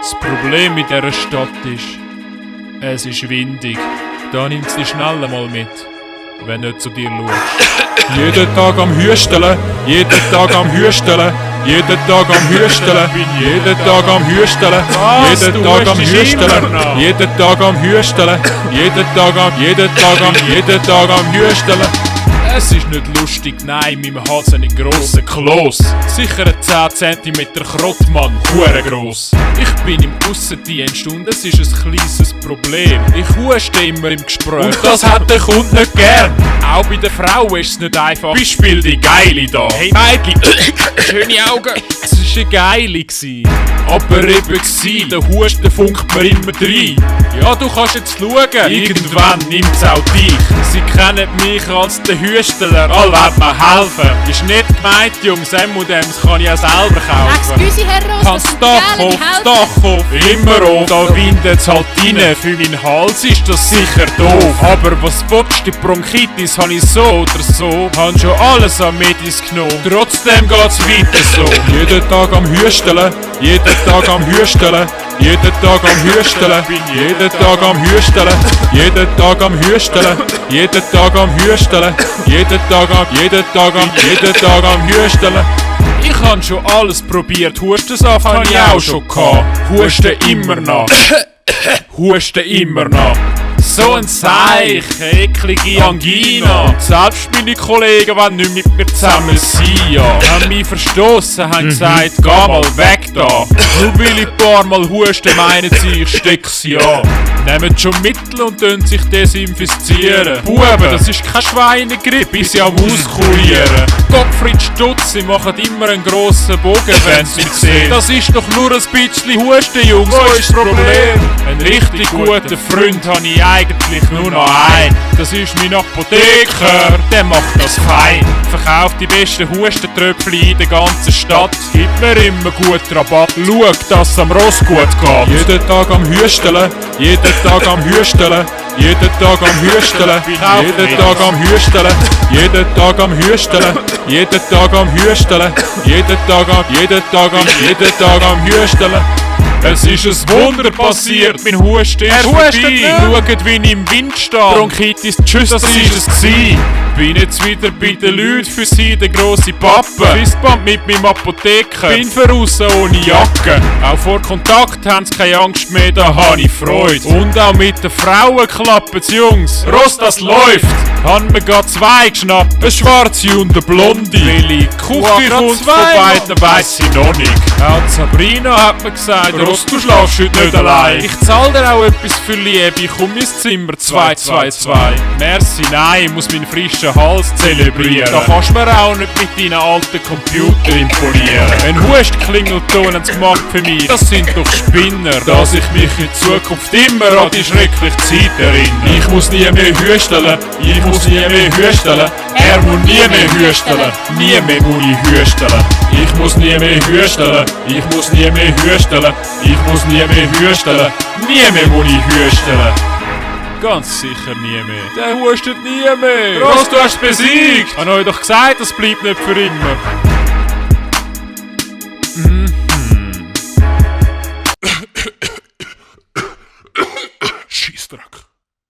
Das Problem mit dieser Stadt ist, es ist windig. Da nimmt sie schnell mal mit, wenn du nicht zu dir schaust. Jeden Tag am Hüsteln, jeden Tag am Hüsteln, jeden Tag am Hüsteln, jeden Tag am Hüsteln, jeden Tag am Hüsteln, jeden Tag am Hüsteln, jeden Tag am Hüsteln. Es ist nicht lustig, nein, mein Hals hat einen grossen Kloss. Sicher ein 10 cm Krottmann, hurengross. Ich bin im Aussendienst und es ist ein kleines Problem. Ich huste immer im Gespräch und das hat der Kunde nicht gern. Auch bei den Frauen ist es nicht einfach. Beispiel die Geile da. Hey Mädchen, schöne Augen. Es war eine Geile gewesen. Aber eben gsi, der Husten funkt mir immer rein. Ja, du kannst jetzt schauen, irgendwann nimmt's auch dich. Sie kennen mich als den Hüsteler, all werden mir helfen. Ist nicht gemeint, Jungs, M&M's kann ich auch selber kaufen. Excuse, Herr Ross, Kannst Dach auf, immer auf. Da windet's halt rein, für meinen Hals ist das sicher doof. Aber was willst du, die Bronchitis hab ich so oder so. Han schon alles an Medis genommen, trotzdem geht's weiter so. Jeden Tag am Hüsteln, jeden Tag am Hüsteln, jeden Tag am Hüsteln, jeden Tag am Hüsteln, jeden Tag am Hüsteln, jeden Tag am Hüsteln, jeden Tag am Hüsteln. Ich han schon alles probiert, Hustensaft han ich auch schon gehabt. Husten immer noch. Husten immer noch. So ein Seich, eklige Angina. Selbst meine Kollegen wollen nicht mit mir zusammen sein, ja. Haben mich verstossen, haben gesagt, geh mal weg da. Nur weil ich ein paar Mal huste, meinen sie, ich steck sie an. Nehmt schon Mittel und tun sich desinfizieren. Buben, das ist kein Schweinegrippe, bis sie am Auskurieren. Gottfried Stutz, sie machen immer einen grossen Bogen, wenn sie mich sehen. Das ist doch nur ein bisschen Husten, Jungs, wo ist das Problem? Ein richtig guter Freund habe ich eigentlich nur noch einen. Das ist mein Apotheker, der macht das fein. Verkauft die besten Hustentröpfchen in der ganzen Stadt. Gibt mir immer gut Rabatt. Schaut, dass es am Ross gut geht. Jeden Tag am Hüsteln, jeden Tag am Hüsteln, jeden Tag am Hüsteln, jeden Tag am Hüsteln, jeden Tag am Hüsteln, jeden Tag am Hüsteln, jeden Tag am Hüsteln. Es ist ein Wunder passiert, mein Husten ist vorbei. Schaut, wie ich im Wind stehe. Bronchitis, tschüss, das ist es gsi. Bin jetzt wieder bei den Leuten, für sie der grosse Pappe. Fistband mit meinem Apotheker. Bin voraus ohne Jacke. Auch vor Kontakt haben sie keine Angst mehr, da habe ich Freude. Und auch mit den Frauen klappt's, Jungs. Ross, das läuft. Han mir grad 2 geschnappt, eine schwarze und eine blonde. Welche Küche kommt vorbei, da weiss ich noch nicht. Auch Sabrina hat mir gesagt, Ross, du schlafst heute nicht allein. Ich zahl dir auch etwas für Liebe, ich komm ins Zimmer 222. Merci, nein, ich muss meinen frischen Hals zelebrieren. Da kannst du mir auch nicht mit deinen alten Computer imponieren. Ein Hustklingelton haben sie gemacht für mich, das sind doch Spinner. Dass ich mich in Zukunft immer an die schreckliche Zeit erinnere. Ich muss nie mehr hüsteln, ich muss nie mehr hüsteln. Er muss nie mehr hüsteln, nie mehr muss ich hüsteln. Ich muss nie mehr hüsteln, ich muss nie mehr hüsteln. Ich muss nie mehr hüsteln, nie mehr muss ich hüsteln. Ganz sicher nie mehr. Der hustet nie mehr. Ross, du hast besiegt. Ich habe euch doch gesagt, das bleibt nicht für immer.